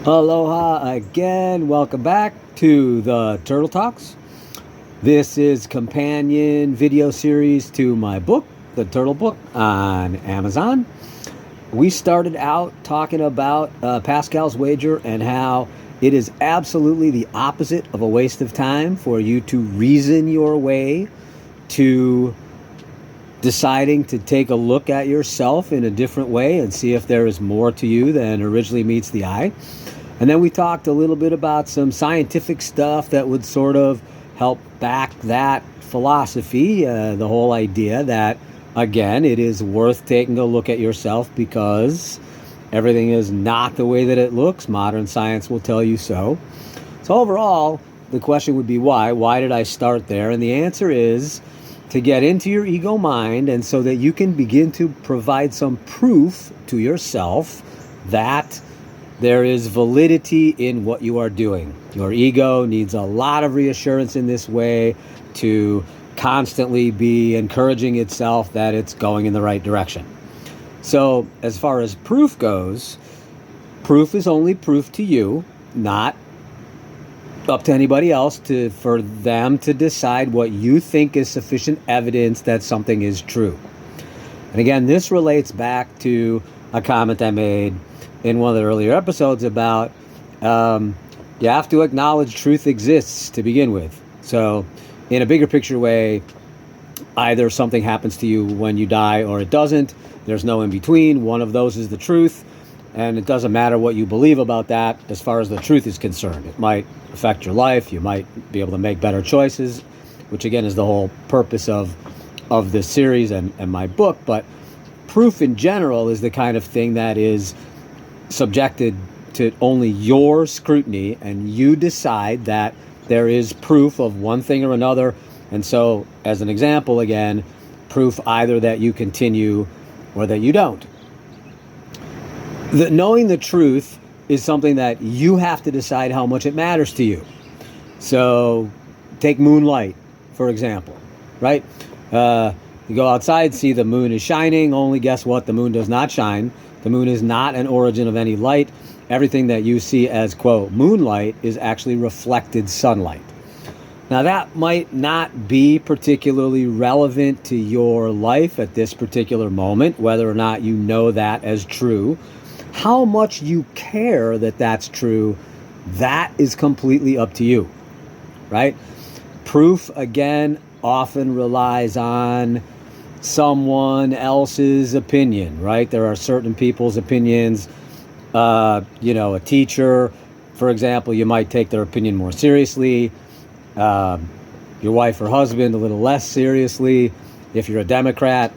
Aloha again. Welcome back to the Turtle Talks. This is companion video series to my book, The Turtle Book, on Amazon. We started out talking about Pascal's wager and how it is absolutely the opposite of a waste of time for you to reason your way to deciding to take a look at yourself in a different way and see if there is more to you than originally meets the eye. And then we talked a little bit about some scientific stuff that would sort of help back that philosophy, the whole idea that, again, it is worth taking a look at yourself because everything is not the way that it looks. Modern science will tell you so. So overall, the question would be why? Why did I start there? And the answer is to get into your ego mind and so that you can begin to provide some proof to yourself that there is validity in what you are doing. Your ego needs a lot of reassurance in this way to constantly be encouraging itself that it's going in the right direction. So as far as proof goes, proof is only proof to you, not up to anybody else for them to decide what you think is sufficient evidence that something is true. And again, this relates back to a comment I made in one of the earlier episodes about you have to acknowledge truth exists to begin with. So in a bigger picture way, either something happens to you when you die or it doesn't. There's no in between. One of those is the truth. And it doesn't matter what you believe about that as far as the truth is concerned. It might affect your life. You might be able to make better choices, which again is the whole purpose of this series and my book. But proof in general is the kind of thing that is subjected to only your scrutiny, and you decide that there is proof of one thing or another. And so, as an example, again, proof either that you continue or that you don't. Knowing the truth is something that you have to decide how much it matters to you. So take moonlight, for example, right? You go outside, see the moon is shining, only guess what? The moon does not shine. The moon is not an origin of any light. Everything that you see as, quote, moonlight is actually reflected sunlight. Now that might not be particularly relevant to your life at this particular moment, whether or not you know that as true. How much you care that that's true, that is completely up to you, right? Proof, again, often relies on someone else's opinion, right? There are certain people's opinions. A teacher, for example, you might take their opinion more seriously. Your wife or husband a little less seriously. If you're a Democrat,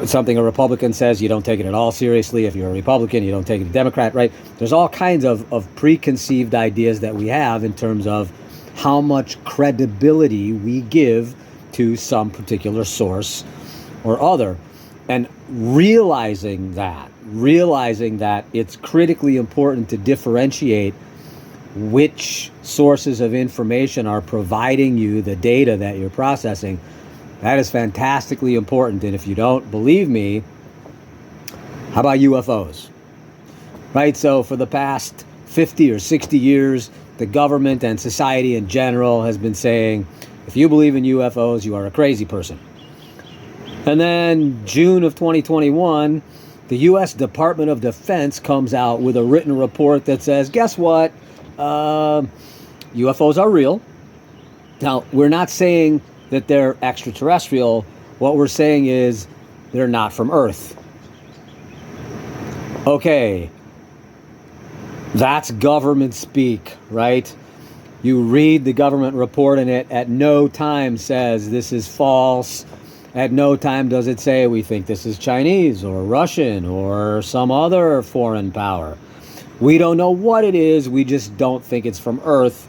something a Republican says, you don't take it at all seriously. If you're a Republican, you don't take it a Democrat, right? There's all kinds of preconceived ideas that we have in terms of how much credibility we give to some particular source or other. And realizing that it's critically important to differentiate which sources of information are providing you the data that you're processing, that is fantastically important. And if you don't believe me, how about UFOs? Right? So for the past 50 or 60 years, the government and society in general has been saying, if you believe in UFOs, you are a crazy person. And then June of 2021, the U.S. Department of Defense comes out with a written report that says, guess what? UFOs are real. Now, we're not saying that they're extraterrestrial. What we're saying is they're not from Earth. Okay, that's government speak, right? You read the government report and it at no time says this is false. At no time does it say we think this is Chinese or Russian or some other foreign power. We don't know what it is. We just don't think it's from Earth.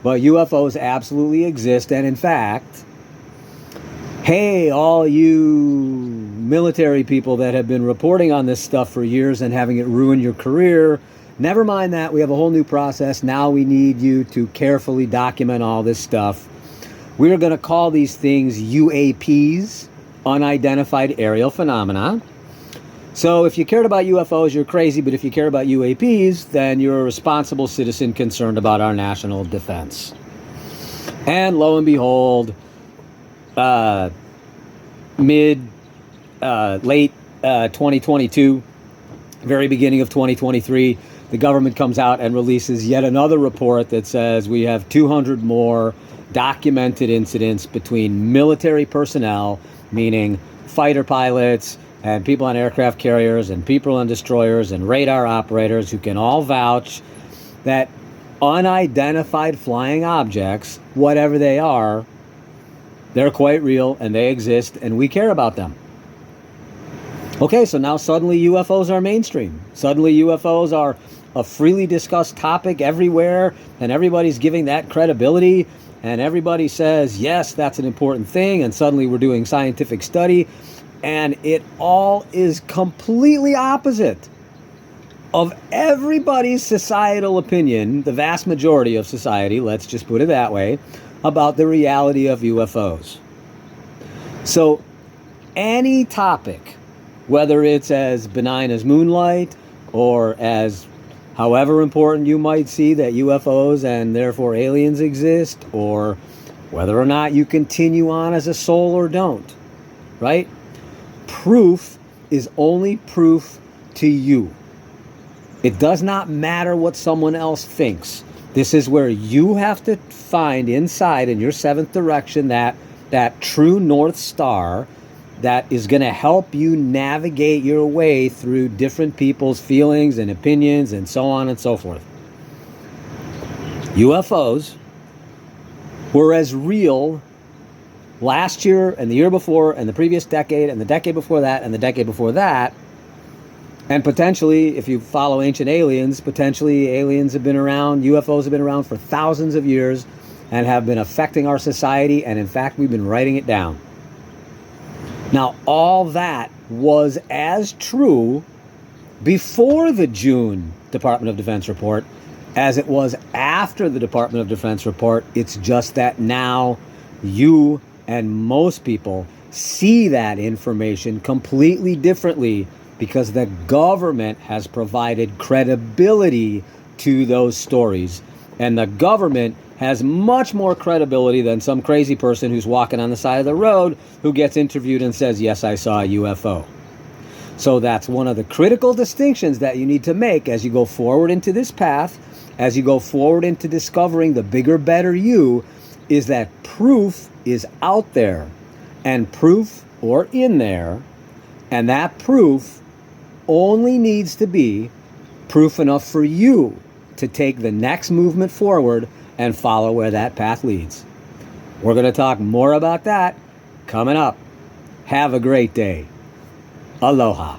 But UFOs absolutely exist. And in fact, hey, all you military people that have been reporting on this stuff for years and having it ruin your career, never mind that. We have a whole new process. Now we need you to carefully document all this stuff. We're going to call these things UAPs, unidentified aerial phenomena. So if you cared about UFOs, you're crazy, but if you care about UAPs, then you're a responsible citizen concerned about our national defense. And lo and behold, late 2022, very beginning of 2023, the government comes out and releases yet another report that says we have 200 more documented incidents between military personnel, meaning fighter pilots and people on aircraft carriers and people on destroyers and radar operators, who can all vouch that unidentified flying objects, whatever they are, they're quite real and they exist and we care about them. Okay, so now suddenly UFOs are mainstream. Suddenly UFOs are a freely discussed topic everywhere, and everybody's giving that credibility, and everybody says, yes, that's an important thing, and suddenly we're doing scientific study, and it all is completely opposite of everybody's societal opinion, the vast majority of society, let's just put it that way, about the reality of UFOs. So any topic, whether it's as benign as moonlight or as however important you might see that UFOs and therefore aliens exist, or whether or not you continue on as a soul or don't, right? Proof is only proof to you. It does not matter what someone else thinks. This is where you have to find inside in your seventh direction that true North Star that is going to help you navigate your way through different people's feelings and opinions and so on and so forth. UFOs were as real last year and the year before and the previous decade and the decade before that and the decade before that. And potentially, if you follow Ancient Aliens, potentially aliens have been around, UFOs have been around for thousands of years and have been affecting our society. And in fact, we've been writing it down. Now, all that was as true before the June Department of Defense report as it was after the Department of Defense report. It's just that now you and most people see that information completely differently because the government has provided credibility to those stories. And the government has much more credibility than some crazy person who's walking on the side of the road who gets interviewed and says, yes, I saw a UFO. So that's one of the critical distinctions that you need to make as you go forward into this path, as you go forward into discovering the bigger, better you, is that proof is out there and proof or in there, and that proof only needs to be proof enough for you to take the next movement forward and follow where that path leads. We're going to talk more about that coming up. Have a great day. Aloha.